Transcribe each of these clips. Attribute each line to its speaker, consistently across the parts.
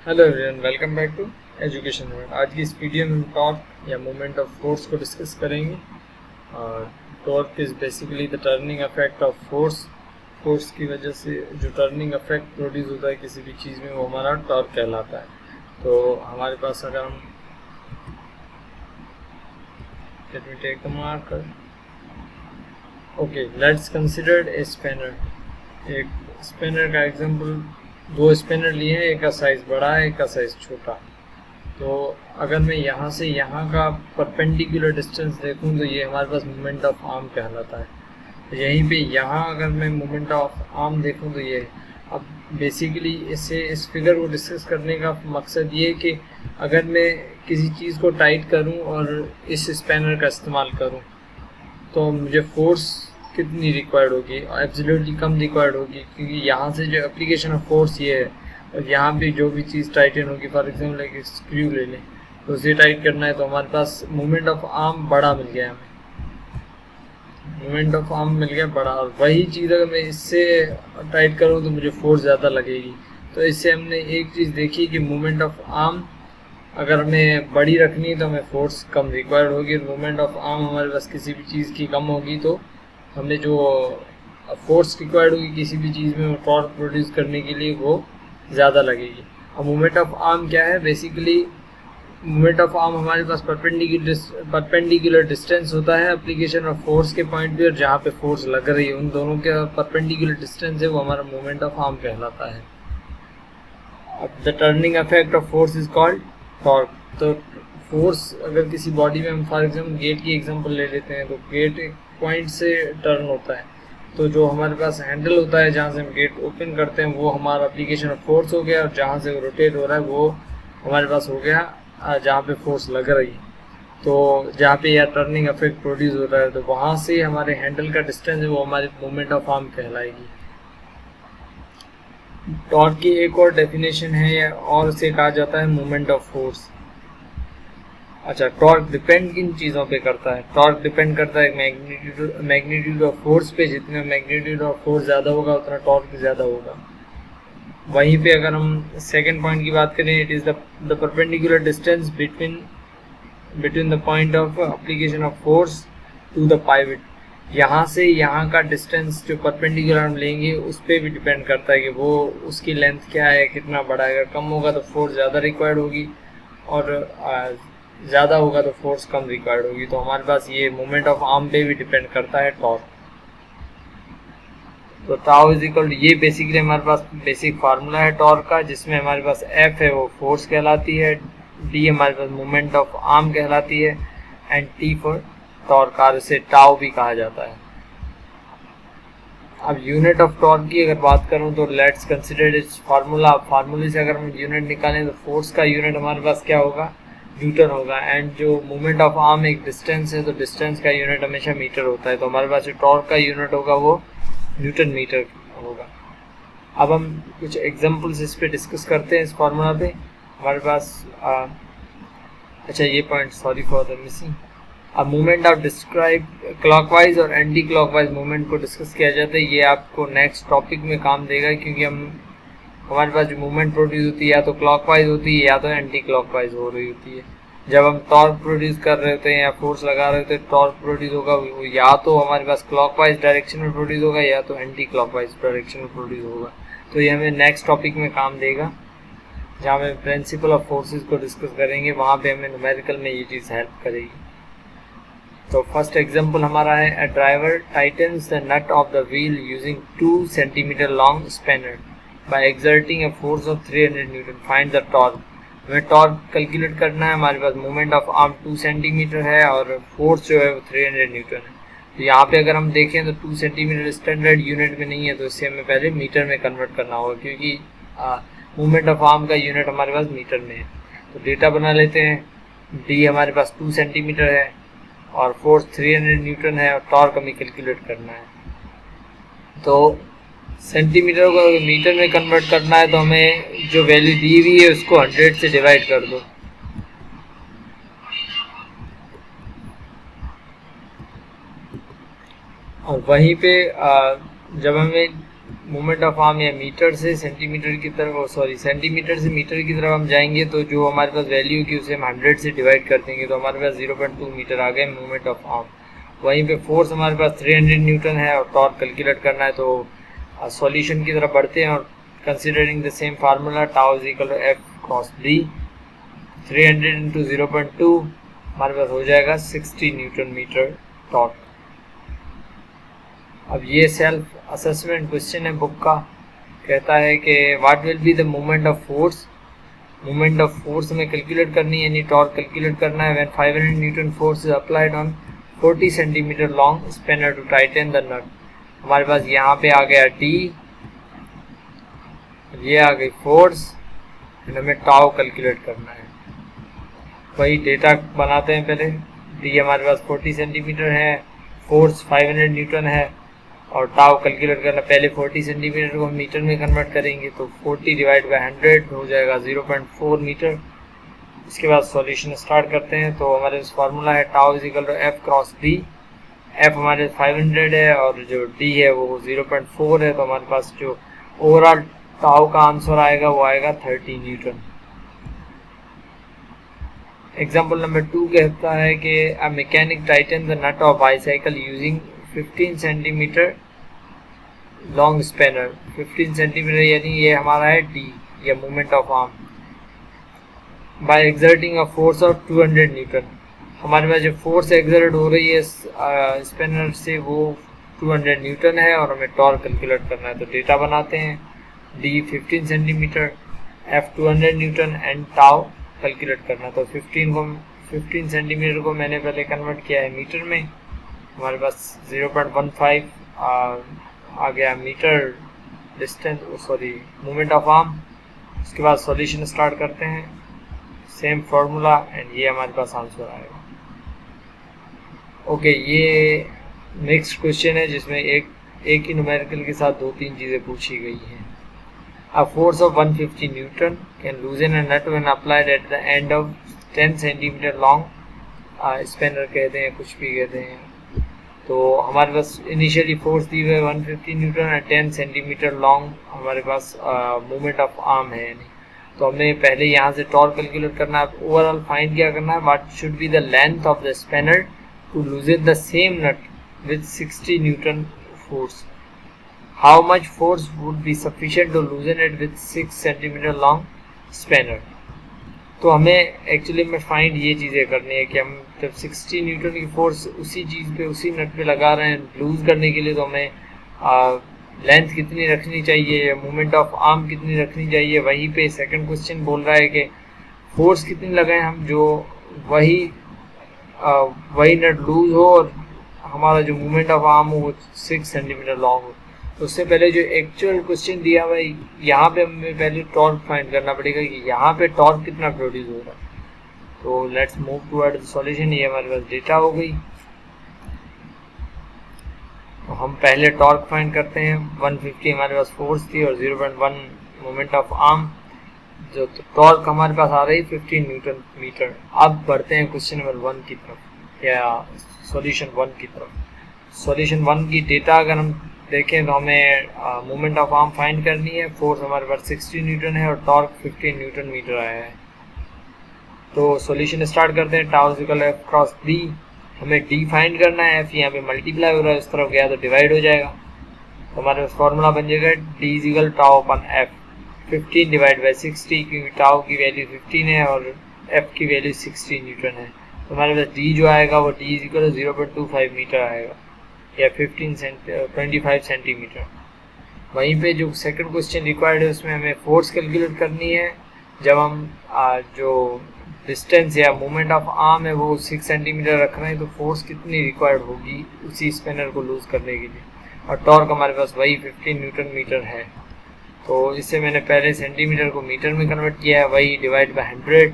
Speaker 1: Hello everyone, welcome back to education world. आज की इस वीडियो में हम टॉर्क या मोमेंट ऑफ फोर्स को डिस्कस करेंगे। और torque is basically the turning effect of force. Force की वजह से जो टर्निंग इफेक्ट प्रोड्यूस होता है किसी भी चीज़ में, वो हमारा टॉर्क कहलाता है। तो हमारे पास अगर हम let me take the marker. Okay, let's consider a spinner. एक स्पिनर का एग्जांपल, दो स्पिनर लिए हैं, एक का साइज़ बड़ा है, एक का साइज़ छोटा। तो अगर मैं यहाँ से यहाँ का परपेंडिकुलर डिस्टेंस देखूँ तो ये हमारे पास मोमेंट ऑफ आर्म कहलाता है। तो यहीं पे यहाँ अगर मैं मोमेंट ऑफ आर्म देखूँ तो ये अब बेसिकली इस फिगर को डिस्कस करने का मकसद ये है कि अगर मैं किसी चीज़ को टाइट करूँ और इस स्पैनर का इस्तेमाल करूँ तो मुझे फोर्स कितनी रिक्वायर्ड होगी? एब्सोल्युटली कम रिक्वायर्ड होगी, क्योंकि यहाँ से जो एप्लीकेशन ऑफ फोर्स ये है, और यहाँ पे जो भी चीज़ टाइटन होगी, फॉर एग्जाम्पल एक स्क्रू ले लें तो उसे टाइट करना है तो हमारे पास मोमेंट ऑफ आर्म बड़ा मिल गया, हमें मोमेंट ऑफ आर्म मिल गया बड़ा। और वही चीज़ अगर मैं इससे टाइट करूँ तो मुझे फोर्स ज़्यादा लगेगी। तो इससे हमने एक चीज़ देखी कि मोमेंट ऑफ आर्म अगर हमें बड़ी रखनी है तो हमें फोर्स कम रिक्वायर्ड होगी। मोमेंट ऑफ आर्म हमारे पास किसी भी चीज़ की कम होगी तो हमें जो फोर्स रिक्वायर्ड होगी किसी भी चीज़ में, वो टॉर्क प्रोड्यूस करने के लिए वो ज़्यादा लगेगी। अब मोमेंट ऑफ आर्म क्या है? बेसिकली मोमेंट ऑफ आर्म हमारे पास परपेंडिकुलर डिस्टेंस होता है एप्लीकेशन ऑफ फोर्स के पॉइंट पे, और जहाँ पे फोर्स लग रही है उन दोनों के परपेंडिकुलर डिस्टेंस है, वो हमारा मोमेंट ऑफ आर्म कहलाता है। अब the turning effect of force is called torque. तो फोर्स अगर किसी बॉडी में, हम फॉर एग्जाम्पल गेट की एग्जांपल ले लेते हैं, तो गेट एक पॉइंट से टर्न होता है। तो जो हमारे पास हैंडल होता है जहाँ से हम गेट ओपन करते हैं, वो हमारा एप्लीकेशन ऑफ फोर्स हो गया, और जहाँ से वो रोटेट हो रहा है वो हमारे पास हो गया जहाँ पे फोर्स लग रही है। तो जहाँ पे यह टर्निंग इफेक्ट प्रोड्यूस हो रहा है, तो वहाँ से हमारे हैंडल का डिस्टेंस है वो हमारी मोमेंट ऑफ आर्म कहलाएगी। टॉर्क की एक और डेफिनेशन है, या और से कहा जाता है मोमेंट ऑफ फोर्स। अच्छा, टॉर्क डिपेंड किन चीज़ों पे करता है? टॉर्क डिपेंड करता है मैग्नीट्यूड ऑफ फोर्स पे। जितना मैग्नीट्यूड ऑफ फोर्स ज़्यादा होगा उतना टॉर्क ज़्यादा होगा। वहीं पे अगर हम सेकंड पॉइंट की बात करें, it is the perpendicular distance between the point of application of force to the pivot. यहाँ से यहाँ का डिस्टेंस जो परपेंडिकुलर हम लेंगे उस पर भी डिपेंड करता है कि वो उसकी लेंथ क्या है, कितना बड़ा है। अगर कम होगा तो फोर्स ज़्यादा रिक्वायर्ड होगी, और ज़्यादा होगा तो फोर्स कम रिक्वायर्ड होगी। तो हमारे पास ये मोमेंट ऑफ आर्म पे भी डिपेंड करता है टॉर्क। तो टाउ इज इक्वल टू, ये बेसिकली हमारे पास बेसिक फार्मूला है टॉर्क का, जिसमें हमारे पास एफ है वो फोर्स कहलाती है, डी हमारे पास मोमेंट ऑफ आर्म कहलाती है, एंड टी फॉर टॉर्क, और इसे टाउ भी कहा जाता है। अब यूनिट ऑफ टॉर्क की अगर बात करूं तो लेट्स कंसिडर इट्स फार्मूला। फार्मूले से अगर हम यूनिट निकालें तो फोर्स का यूनिट हमारे पास क्या होगा? न्यूटन होगा। एंड जो मोमेंट ऑफ आर्म एक डिस्टेंस है, तो डिस्टेंस का यूनिट हमेशा मीटर होता है। तो हमारे पास जो टॉर्क का यूनिट होगा वो न्यूटन मीटर होगा। अब हम कुछ एग्जांपल्स इस पे डिस्कस करते हैं इस फार्मूला पे। हमारे पास अच्छा, ये point, sorry for the missing. अब मूवमेंट ऑफ डिस्क्राइब क्लॉकवाइज और एंटी क्लॉकवाइज मूवमेंट को डिस्कस किया जाता है। ये आपको नेक्स्ट टॉपिक में काम देगा, क्योंकि हमारे पास जो मूवमेंट प्रोड्यूस होती है या तो क्लॉकवाइज होती है या तो एंटी क्लॉकवाइज हो रही होती है। जब हम टॉर्क प्रोड्यूस कर रहे होते हैं या फोर्स लगा रहे होते हैं, टॉर्क प्रोड्यूस होगा वो या तो हमारे पास क्लॉकवाइज डायरेक्शन में प्रोड्यूस होगा या तो एंटी क्लॉकवाइज डायरेक्शन में प्रोड्यूस होगा। तो ये हमें नेक्स्ट टॉपिक में काम देगा, जहाँ हम प्रिंसिपल ऑफ फोर्सेस को डिस्कस करेंगे। वहाँ पे हमें न्यूमेरिकल में ये चीज़ हेल्प करेगी। तो फर्स्ट एग्जांपल हमारा है, a driver tightens the nut of the wheel using 2 centimetre long spanner by exerting a force of 300 newton, find the torque. हमें टॉर्क कैलकुलेट करना है। हमारे पास मोमेंट ऑफ आर्म 2 सेंटीमीटर है और फोर्स जो है वो 300 न्यूटन है। तो यहाँ पे अगर हम देखें तो 2 सेंटीमीटर स्टैंडर्ड यूनिट में नहीं है, तो इससे हमें पहले मीटर में कन्वर्ट करना होगा, क्योंकि मोमेंट ऑफ आर्म का यूनिट हमारे पास मीटर में है। तो डेटा बना लेते हैं। डी हमारे पास 2 सेंटीमीटर है और फोर्स 300 न्यूटन है, और टॉर्क हमें कैलकुलेट करना है। तो सेंटीमीटर को मीटर में कन्वर्ट करना है, तो हमें जो वैल्यू दी हुई है उसको 100 से डिवाइड कर दो। और वहीं पे जब हमें मोमेंट ऑफ आर्म या मीटर से सेंटीमीटर की तरफ, सेंटीमीटर से मीटर की तरफ हम जाएंगे तो जो हमारे पास वैल्यू की उसे हम 100 से डिवाइड कर देंगे तो हमारे पास 0.2 मीटर आ गए मोमेंट ऑफ आर्म। वहीं पे फोर्स हमारे पास 300 न्यूटन है और टॉर्क कैलकुलेट करना है। तो सॉल्यूशन की तरफ बढ़ते हैं और considering the same formula tau is equal to F cross B, 300 into 0.2 हमारे पास हो जाएगा 60 न्यूटन मीटर टॉर्क। अब ये सेल्फ असेसमेंट क्वेश्चन है बुक का, कहता है कि what will be the moment of force. Moment of force हमें कैलकुलेट करनी है, यानी टॉर्क कैलकुलेट करना है। When 500 newton force is applied on 40 centimetre long spanner to tighten the nut. हमारे पास यहाँ पे आ गया टी, ये आ गई फोर्स, हमें टाउ कैलकुलेट करना है। वही डेटा बनाते हैं पहले। डी हमारे पास 40 सेंटीमीटर है, फोर्स 500 न्यूटन है और टाउ कैलकुलेट करना, पहले 40 सेंटीमीटर को हम मीटर में कन्वर्ट करेंगे तो 40 डिवाइड बाय 100 हो जाएगा 0.4 मीटर। इसके बाद सॉल्यूशन स्टार्ट करते हैं। तो हमारे पास फार्मूला है tau is equal to F cross D. F हमारे 500 है और जो डी है वो 0.4 है, तो हमारे पास जो ओवरऑल टाउ का आंसर आएगा वो आएगा 30 न्यूटन। एग्जाम्पल नंबर 2 कहता है कि a mechanic tighten the nut of bicycle using 15 centimetre long spanner. 15 centimetre यानी ये हमारा है डी या moment of arm, by exerting a force of 200 newton. हमारे पास जो फोर्स एक्सर्ट हो रही है स्पैनर से वो 200 न्यूटन है और हमें टॉर्क कैलकुलेट करना है। तो डेटा बनाते हैं। D 15 centimetre, F 200 Newton and tau calculate करना। तो 15 सेंटीमीटर को मैंने पहले कन्वर्ट किया है मीटर में, हमारे पास 0.15 आ गया metre distance, moment of arm. उसके बाद सॉल्यूशन स्टार्ट करते हैं, सेम फार्मूला एंड ये हमारे पास आंसर आएगा। ओके, ये नेक्स्ट क्वेश्चन है जिसमें एक ही न्यूमेरिकल के साथ 2-3 चीज़ें पूछी गई हैं। A force of 150 Newton can loosen a nut when applied at the end of 10 centimeter long spanner कहते हैं, कुछ भी कहते हैं। तो हमारे पास इनिशियली फोर्स दी हुई है 150 न्यूटन और 10 सेंटीमीटर लॉन्ग हमारे पास मोमेंट ऑफ आर्म है, यानी तो हमें पहले यहाँ से टॉर्क कैलकुलेट करना है। ओवरऑल फाइंड क्या करना है, what should be the length of the spanner to loosen the same nut with 60 newton force. How much force would be sufficient to loosen it with 6 centimeter long spanner? तो हमें actually में find ये चीज़ें करनी है कि हम जब 60 न्यूटन की फोर्स उसी चीज़ पे उसी नट पे लगा रहे हैं लूज करने के लिए, तो हमें लेंथ कितनी रखनी चाहिए, मोमेंट ऑफ आर्म कितनी रखनी चाहिए। वहीं पे सेकंड क्वेश्चन बोल रहा है कि फोर्स कितनी लगाएं हम जो वही नट लूज हो और हमारा जो मोमेंट ऑफ आर्म हो वो 6 सेंटीमीटर लॉन्ग हो। तो उससे पहले जो एक्चुअल क्वेश्चन दिया हुआ है यहाँ पे हमें पहले टॉर्क फाइंड करना पड़ेगा कि यहाँ पे टॉर्क कितना प्रोड्यूस हो रहा है। तो let's move toward the solution. ये हमारे पास डेटा हो गई, तो हम पहले टॉर्क फाइंड करते हैं। 150 हमारे पास फोर्स थी और 0.1 मोमेंट ऑफ आर्म, जो तो टॉर्क हमारे पास आ रही 15 न्यूटन मीटर। अब बढ़ते हैं क्वेश्चन नंबर 1 की तरफ या सॉल्यूशन 1 की तरफ। सॉल्यूशन 1 की डेटा अगर हम देखें तो हमें मोमेंट ऑफ आर्म फाइंड करनी है। फोर्स हमारे पास 60 न्यूटन है और टॉर्क 15 न्यूटन मीटर आया है। तो सॉल्यूशन स्टार्ट करते हैं। Tau is equal to F cross D, हमें डी फाइंड करना है। एफ यहाँ पे मल्टीप्लाई हो रहा है, इस तरफ गया तो डिवाइड हो जाएगा। तो हमारे पास फॉर्मूला बन जाएगा D is equal tau upon F, 15 divide by 60, क्योंकि टाउ की वैल्यू 15 है और एफ की वैल्यू 60 न्यूटन है। तो हमारे पास डी जो आएगा वो D is equal to 0.25 metre आएगा या 25 सेंटीमीटर। वहीं पे जो सेकंड क्वेश्चन रिक्वायर्ड है उसमें हमें फोर्स कैलकुलेट करनी है। जब हम जो डिस्टेंस या मोमेंट ऑफ आर्म है वो 6 सेंटीमीटर रख रहे हैं तो फोर्स कितनी रिक्वायर्ड होगी उसी स्पैनर को लूज करने के लिए। और टॉर्क हमारे पास वही 15 न्यूटन मीटर है। तो इससे मैंने पहले सेंटीमीटर को मीटर में कन्वर्ट किया है, वही divide by 100।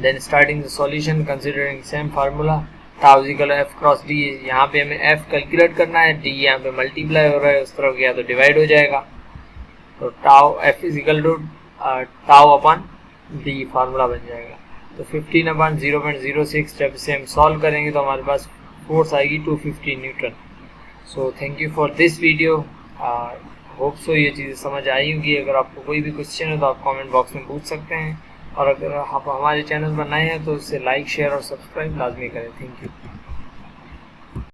Speaker 1: Then starting the solution considering same formula tau is equal to F cross D. यहाँ पे हमें एफ कैलकुलेट करना है, डी यहाँ पे मल्टीप्लाई हो रहा है, उस तरफ गया तो डिवाइड हो जाएगा। तो tau F is equal to tau अपन डी फार्मूला बन जाएगा। तो 15 अपन 0.06 जब इसे हम सॉल्व करेंगे तो हमारे पास फोर्स आएगी 250 Newton. So thank you for this video. Hope so ये चीज़ें समझ आई होगी। अगर आपको कोई भी क्वेश्चन है तो आप कमेंट बॉक्स में पूछ सकते हैं, और अगर आप हमारे चैनल पर नए हैं तो इसे लाइक, शेयर और सब्सक्राइब लाजमी करें। Thank you.